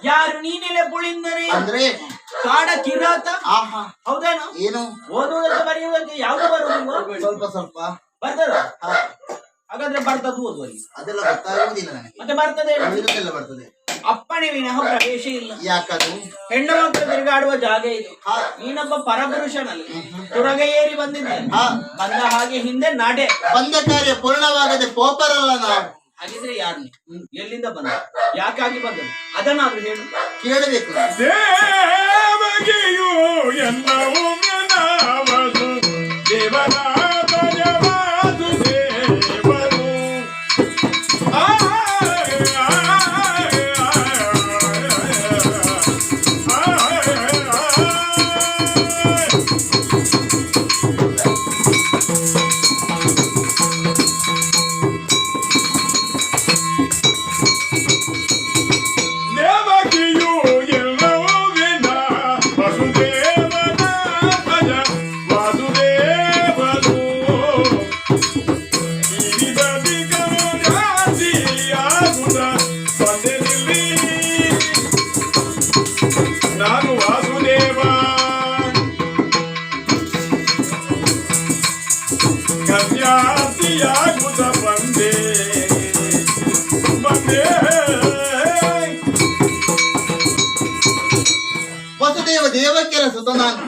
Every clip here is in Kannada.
ಯಾರು ನೀನೆಲೆ ಪುಳಿಂದರೆ ಅಂದ್ರೆ ಕಾಡ ಕಿರಾತ. ಹೌದೇನು? ಏನು ಓದುವುದಕ್ಕೆ ಬರೆಯುವುದಕ್ಕೆ ಯಾವ್ದು ಬರುವುದಿಲ್ಲ? ಸ್ವಲ್ಪ ಸ್ವಲ್ಪ ಬರ್ತದ. ಹಾಗಾದ್ರೆ ಬರ್ತದ ಓದುವಲ್ಲಿ ಅದೆಲ್ಲ ಗೊತ್ತಾಗುವುದಿಲ್ಲ ನನಗೆ. ಮತ್ತೆ ಬರ್ತದೆ ಬರ್ತದೆ. ಅಪ್ಪಣೆ ವಿನಃ ಪ್ರವೇಶ ಇಲ್ಲ. ಯಾಕದು? ಹೆಣ್ಣು ಮಕ್ಕಳು ತಿರುಗಾಡುವ ಜಾಗ ಇದು. ನೀನೊಬ್ಬ ಪರಪುರುಷನಲ್ಲಿ ತುರಗ ಏರಿ ಬಂದಿದ್ದೆ. ಬಂದ ಹಾಗೆ ಹಿಂದೆ ನಡೆ. ಬಂದ ಕಾರ್ಯ ಪೂರ್ಣವಾಗದೆ ಪೋಪರಲ್ಲ ನಾವು. ಹಾಗಿದ್ರೆ ಯಾರು ಎಲ್ಲಿಂದ ಬಂದ, ಯಾಕಾಗಿ ಬಂದರು ಅದನ್ನಾದ್ರೂ ಹೇಳು. ಕೇಳಬೇಕು. ದೇವಕ್ಯರ ಸುತ ನಾನು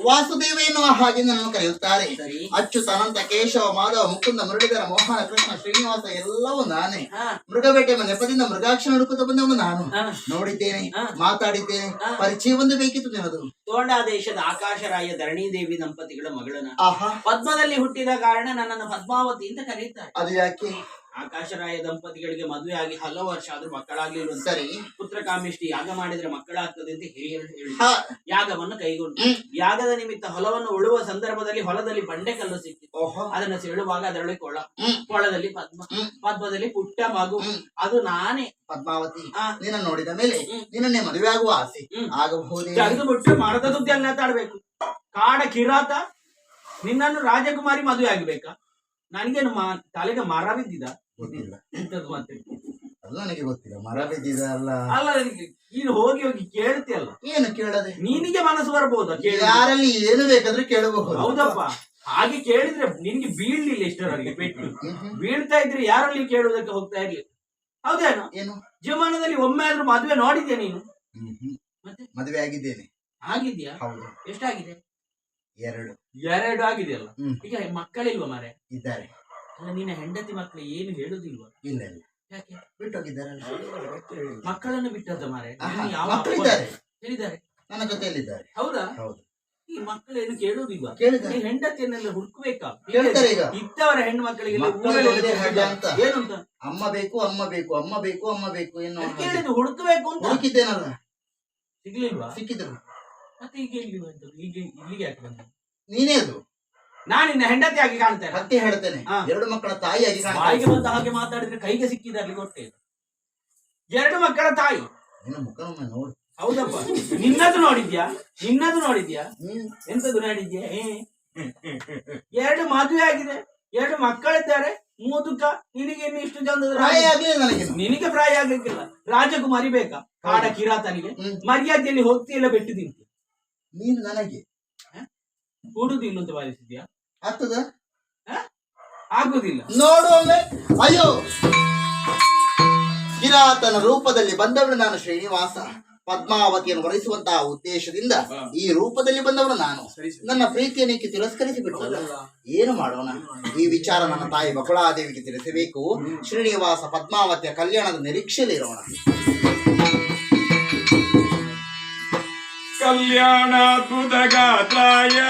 ವಾಸುದೇವ ಎನ್ನುವ ಹಾಗೆ ನನ್ನನ್ನು ಕರೆಯುತ್ತಾರೆ. ಅಚ್ಯುತ ಅನಂತ ಕೇಶವ ಮಾಧವ ಮುಕುಂದ ಮುರಳೀಧರ ಮೋಹನ ಕೃಷ್ಣ ಶ್ರೀನಿವಾಸ ಎಲ್ಲವೂ ನಾನೇ. ಮೃಗಬೇಟೆ ನೆಪದಿಂದ ಮೃಗಾಕ್ಷರ ಹುಡುಕುತ್ತ ಬಂದವನು ನಾನು. ನೋಡಿದ್ದೇನೆ, ಮಾತಾಡಿದ್ದೇನೆ, ಪರಿಚಯ ಒಂದು ಬೇಕಿತ್ತು ನಿನ್ನದು. ತೋಂಡಾದೇಶದ ಆಕಾಶರಾಯ ಧರಣಿ ದೇವಿ ದಂಪತಿಗಳ ಮಗಳನ್ನ ಪದ್ಮದಲ್ಲಿ ಹುಟ್ಟಿದ ಕಾರಣ ನನ್ನನ್ನು ಪದ್ಮಾವತಿ ಅಂತ ಕರೆಯುತ್ತಾರೆ. ಅದು ಯಾಕೆ? ಆಕಾಶರಾಯ ದಂಪತಿಗಳಿಗೆ ಮದುವೆ ಆಗಿ ಹಲವು ವರ್ಷ ಆದ್ರೂ ಮಕ್ಕಳಾಗ್ಲಿಲ್ಲ. ಸರಿ, ಪುತ್ರ ಕಾಮಿಷ್ಟಿ ಯಾಗ ಮಾಡಿದ್ರೆ ಮಕ್ಕಳಾಗ್ತದೆ ಅಂತ ಹಿರಿಯರು ಹೇಳಿ ಯಾಗವನ್ನು ಕೈಗೊಂಡು ಯಾಗದ ನಿಮಿತ್ತ ಹೊಲವನ್ನು ಉಳುವ ಸಂದರ್ಭದಲ್ಲಿ ಹೊಲದಲ್ಲಿ ಬಂಡೆಕಲ್ಲು ಸಿಕ್ಕಿತು. ಅದನ್ನು ಸೆಳುವಾಗ ಅದರೊಳಗೆ ಕೊಳದಲ್ಲಿ ಪದ್ಮದಲ್ಲಿ ಪುಟ್ಟ ಮಗು. ಅದು ನಾನೇ ಪದ್ಮಾವತಿ. ನಿನ್ನ ನೋಡಿದ ಮೇಲೆ ನಿನ್ನೆ ಮದುವೆ ಆಗುವ ಆಸೆ ಆಗಬಹುದೇ? ತೆಗೆದು ಬಿಟ್ಟು ಮರದ ಸುದ್ದಿ ಅಲ್ಲಿ ಮಾತಾಡ್ಬೇಕು. ಕಾಡ ಕಿರಾತ ನಿನ್ನನ್ನು ರಾಜಕುಮಾರಿ ಮದುವೆ ಆಗ್ಬೇಕಾ? ನನಗೇನು ತಲೆಗೆ ಮರ ಬಿದ್ದಿದ? ಎಂತದ್ದು ಮತ್ತೆ? ಅದು ನನಗೆ ಗೊತ್ತಿಲ್ಲ. ಮರ ಬಿದ್ದಿದ ಅಲ್ಲ. ಅಲ್ಲ, ನೀನು ಹೋಗಿ ಹೋಗಿ ಕೇಳ್ತಿಯಲ್ಲ. ಏನು ಕೇಳದೆ? ನಿನಗೆ ಮನಸ್ಸು ಬರ್ಬೋದು. ಯಾರಲ್ಲಿ ಏನು ಬೇಕಾದ್ರೂ ಕೇಳಬಹುದು. ಹೌದಪ್ಪ, ಹಾಗೆ ಕೇಳಿದ್ರೆ ನಿನ್ಗೆ ಬೀಳ್ಲಿಲ್ಲ ಇಷ್ಟರವರೆಗೆ ಪೆಟ್ಟು. ಬೀಳ್ತಾ ಇದ್ರೆ ಯಾರಲ್ಲಿ ಕೇಳುವುದಕ್ಕೆ ಹೋಗ್ತಾ ಇರ್ಲಿ. ಹೌದೇನು? ಏನು ಜೀವನದಲ್ಲಿ ಒಮ್ಮೆ ಆದ್ರೂ ಮದುವೆ ನೋಡಿದ್ಯಾ ನೀನು? ಮತ್ತೆ ಮದುವೆ ಆಗಿದ್ದೇನೆ. ಆಗಿದ್ಯಾ? ಹೌದು. ಎಷ್ಟಾಗಿದೆ? ಎರಡು ಆಗಿದೆಯಲ್ಲ. ಈಗ ಮಕ್ಕಳಿಲ್ವಾ ಮಾರೆ? ಇದ್ದಾರೆ. ಅಲ್ಲ, ನಿನ್ನ ಹೆಂಡತಿ ಮಕ್ಕಳು ಏನು ಹೇಳುದಿಲ್ವಾ? ಇಲ್ಲ. ಯಾಕೆ ಬಿಟ್ಟೋಗಿದ್ದಾರಲ್ಲ? ಮಕ್ಕಳನ್ನು ಬಿಟ್ಟದ ಮಾರೆ? ಹೇಳಿದ್ದಾರೆ, ನನ್ನ ಜೊತೆಯಲ್ಲಿದ್ದಾರೆ. ಹೌದಾ? ಹೌದು. ಈ ಮಕ್ಕಳೇನು ಕೇಳುವುದಿಲ್ವಾ? ಕೇಳಿದ್ದಾರೆ. ಹೆಂಡತಿಯನ್ನೆಲ್ಲ ಹುಡುಕ್ಬೇಕಾ? ಕೇಳ್ತಾರೆ. ಈಗ ಇದ್ದವರ ಹೆಣ್ಣು ಮಕ್ಕಳಿಗೆ ಏನಂತ ಅಮ್ಮ ಬೇಕು, ಅಮ್ಮ ಬೇಕು, ಅಮ್ಮ ಬೇಕು, ಅಮ್ಮ ಬೇಕು ಎನ್ನುವ ಕೇಳಿದ್ದು ಹುಡುಕಬೇಕು ಅಂತ. ಹುಡುಕಿದ್ದೇನಲ್ಲ, ಸಿಗ್ಲಿಲ್ವಾ? ಸಿಕ್ಕಿದ್ರು. ಮತ್ತೆ ಈಗ ಇಲ್ಲಿಗೆ ಯಾಕೆ ಬಂದ? ನೀನೇ ಅದು. ನಾನು ನಿನ್ನ ಹೆಂಡತಿ ಆಗಿ ಕಾಣ್ತೇನೆ. ಮತ್ತೆ ಹೇಳ್ತೇನೆ, ಎರಡು ಮಕ್ಕಳ ತಾಯಿಯಾಗಿ ಬಾಯಿಗೆ ಬಂದ ಹಾಗೆ ಮಾತಾಡಿದ್ರೆ ಕೈಗೆ ಸಿಕ್ಕಿದ ಅಲ್ಲಿ ಹೊಟ್ಟೆ. ಎರಡು ಮಕ್ಕಳ ತಾಯಿ. ನಿನ್ನ ಮುಖವನ್ನು ನೋಡು. ಹೌದಪ್ಪ, ನಿನ್ನದು ನೋಡಿದ್ಯಾ? ಎಂತದ್ದು ನೋಡಿದ್ಯಾ? ಎರಡು ಮದುವೆ ಆಗಿದೆ, ಎರಡು ಮಕ್ಕಳಿದ್ದಾರೆ, ಮುದುಕ. ನಿನಗೆ ಇನ್ನು ಇಷ್ಟು ಚಂದದ ನಿನಗೆ ಪ್ರಾಯ ಆಗ್ಲಿಕ್ಕಿಲ್ಲ. ರಾಜಕುಮಾರಿ ಬೇಕಾ? ಕಾಡ ಕಿರಾತನಿಗೆ ಮರ್ಯಾದೆಯಲ್ಲಿ ಹೋಗ್ತಿಯಲ್ಲ ಬೆಟ್ಟು ತಿಂತಿ. ನೀನು ನನಗೆ ಕೊಡುದಿಲ್ಲ ಅಂತ ಭಾವಿಸಿದ್ಯಾ? ಆಗ್ತದ? ಆಗುದಿಲ್ಲ. ನೋಡುವೊಮ್ಮೆ. ಅಯ್ಯೋ, ಕಿರಾತನ ರೂಪದಲ್ಲಿ ಬಂದವಳು ನಾನು ಶ್ರೀನಿವಾಸ. ಪದ್ಮಾವತಿಯನ್ನು ವರಿಸುವಂತಹ ಉದ್ದೇಶದಿಂದ ಈ ರೂಪದಲ್ಲಿ ಬಂದವನು ನಾನು. ನನ್ನ ಪ್ರೀತಿಯನ್ನು ತಿರಸ್ಕರಿಸಿ ಬಿಟ್ಟಲ್ಲ. ಏನು ಮಾಡೋಣ? ಈ ವಿಚಾರ ನನ್ನ ತಾಯಿ ಬಕುಳಾದೇವಿಗೆ ತಿಳಿಸಬೇಕು. ಶ್ರೀನಿವಾಸ ಪದ್ಮಾವತಿಯ ಕಲ್ಯಾಣದ ನಿರೀಕ್ಷೆಯಲ್ಲಿರೋಣ. ಕಲ್ಯಾಣಾದ್ಭುತ ಗಾತ್ರಾಯ